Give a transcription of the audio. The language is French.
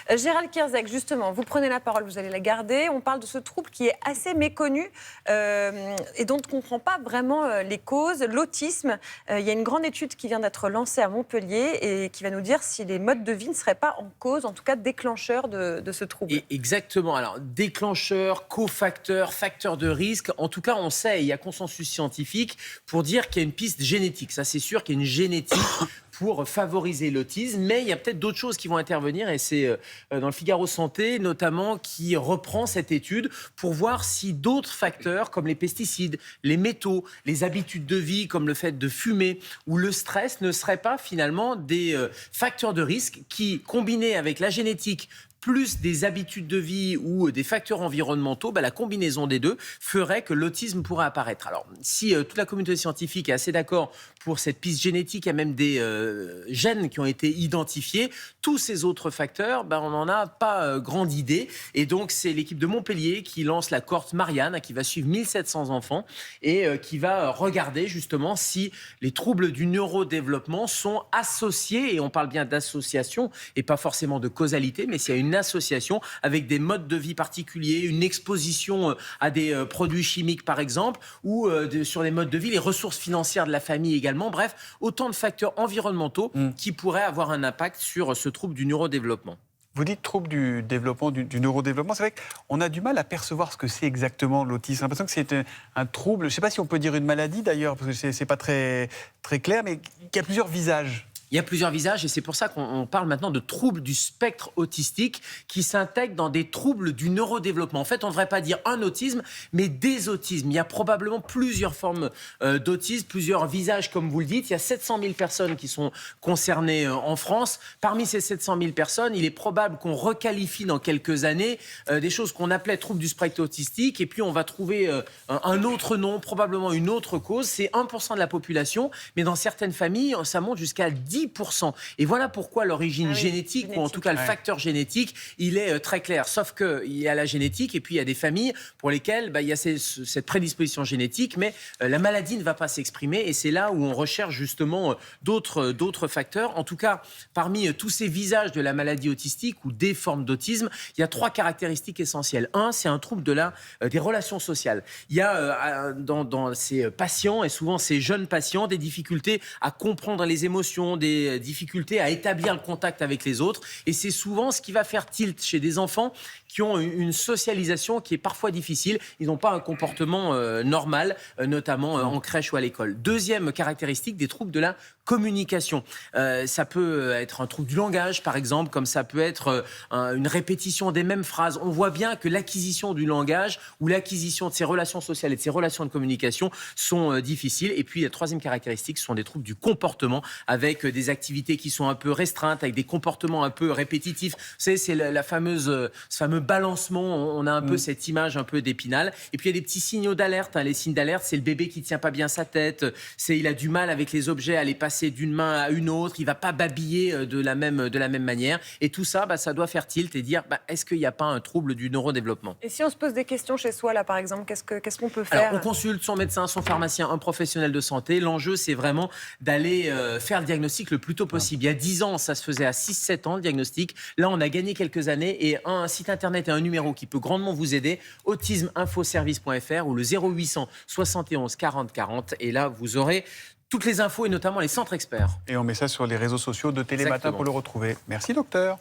Gérald Kierzek, justement, vous prenez la parole, vous allez la garder. On parle de ce trouble qui est assez méconnu et dont on ne comprend pas vraiment les causes. L'autisme, il y a une grande étude qui vient d'être lancée à Montpellier et qui va nous dire si les modes de vie ne seraient pas en cause, en tout cas déclencheurs de ce trouble. Exactement. Alors, déclencheur, cofacteur, facteur de risque. En tout cas, on sait, il y a consensus scientifique pour dire qu'il y a une piste génétique. Ça, c'est sûr qu'il y a une génétique pour favoriser l'autisme, mais il y a peut-être d'autres choses qui vont intervenir et c'est dans le Figaro Santé notamment qui reprend cette étude pour voir si d'autres facteurs comme les pesticides, les métaux, les habitudes de vie comme le fait de fumer ou le stress ne seraient pas finalement des facteurs de risque qui, combinés avec la génétique, plus des habitudes de vie ou des facteurs environnementaux, la combinaison des deux ferait que l'autisme pourrait apparaître. Alors, si toute la communauté scientifique est assez d'accord pour cette piste génétique, il y a même des gènes qui ont été identifiés, tous ces autres facteurs, on n'en a pas grande idée. Et donc, c'est l'équipe de Montpellier qui lance la cohorte Marianne, qui va suivre 1700 enfants et qui va regarder justement si les troubles du neurodéveloppement sont associés, et on parle bien d'association et pas forcément de causalité, mais s'il y a une association avec des modes de vie particuliers, une exposition à des produits chimiques par exemple, ou sur les modes de vie, les ressources financières de la famille également, bref, autant de facteurs environnementaux qui pourraient avoir un impact sur ce trouble du neurodéveloppement. Vous dites trouble du développement, du neurodéveloppement. C'est vrai qu'on a du mal à percevoir ce que c'est exactement l'autisme. J'ai l'impression que c'est un trouble, je ne sais pas si on peut dire une maladie d'ailleurs, parce que c'est pas très, très clair, mais qui a plusieurs visages. Il y a plusieurs visages et c'est pour ça qu'on parle maintenant de troubles du spectre autistique qui s'intègrent dans des troubles du neurodéveloppement. En fait, on ne devrait pas dire un autisme, mais des autismes. Il y a probablement plusieurs formes d'autisme, plusieurs visages, comme vous le dites. Il y a 700 000 personnes qui sont concernées en France. Parmi ces 700 000 personnes, il est probable qu'on requalifie dans quelques années des choses qu'on appelait troubles du spectre autistique et puis on va trouver un autre nom, probablement une autre cause. C'est 1% de la population, mais dans certaines familles, ça monte jusqu'à 10%. Et voilà pourquoi l'origine génétique, ou en tout cas le facteur génétique, il est très clair. Sauf qu'il y a la génétique et puis il y a des familles pour lesquelles il y a cette prédisposition génétique, mais la maladie ne va pas s'exprimer et c'est là où on recherche justement d'autres facteurs. En tout cas, parmi tous ces visages de la maladie autistique ou des formes d'autisme, il y a 3 caractéristiques essentielles. Un, c'est un trouble des relations sociales. Il y a dans ces patients, et souvent ces jeunes patients, des difficultés à comprendre les émotions, des difficultés à établir le contact avec les autres. Et c'est souvent ce qui va faire tilt chez des enfants qui ont une socialisation qui est parfois difficile. Ils n'ont pas un comportement normal, notamment en crèche ou à l'école. Deuxième caractéristique, des troubles de la communication. Ça peut être un trouble du langage, par exemple, comme ça peut être une répétition des mêmes phrases. On voit bien que l'acquisition du langage ou l'acquisition de ces relations sociales et de ces relations de communication sont difficiles. Et puis, la troisième caractéristique, ce sont des troubles du comportement avec des activités qui sont un peu restreintes, avec des comportements un peu répétitifs. Vous savez, c'est ce fameux balancement. On a un peu cette image un peu d'Épinal. Et puis, il y a des petits signaux d'alerte. Les signes d'alerte, c'est le bébé qui ne tient pas bien sa tête. Il a du mal avec les objets à les passer d'une main à une autre. Il ne va pas babiller de la même manière. Et tout ça, ça doit faire tilt et dire, est-ce qu'il n'y a pas un trouble du neurodéveloppement ? Et si on se pose des questions chez soi, là, par exemple, qu'est-ce qu'on peut faire ? Alors, on consulte son médecin, son pharmacien, un professionnel de santé. L'enjeu, c'est vraiment d'aller faire le diagnostic le plus tôt possible. Il y a 10 ans, ça se faisait à 6-7 ans, le diagnostic. Là, on a gagné quelques années et un site internet et un numéro qui peut grandement vous aider, autismeinfoservice.fr ou le 0800 71 40 40. Et là, vous aurez toutes les infos et notamment les centres experts. Et on met ça sur les réseaux sociaux de Télématin pour le retrouver. Merci, docteur.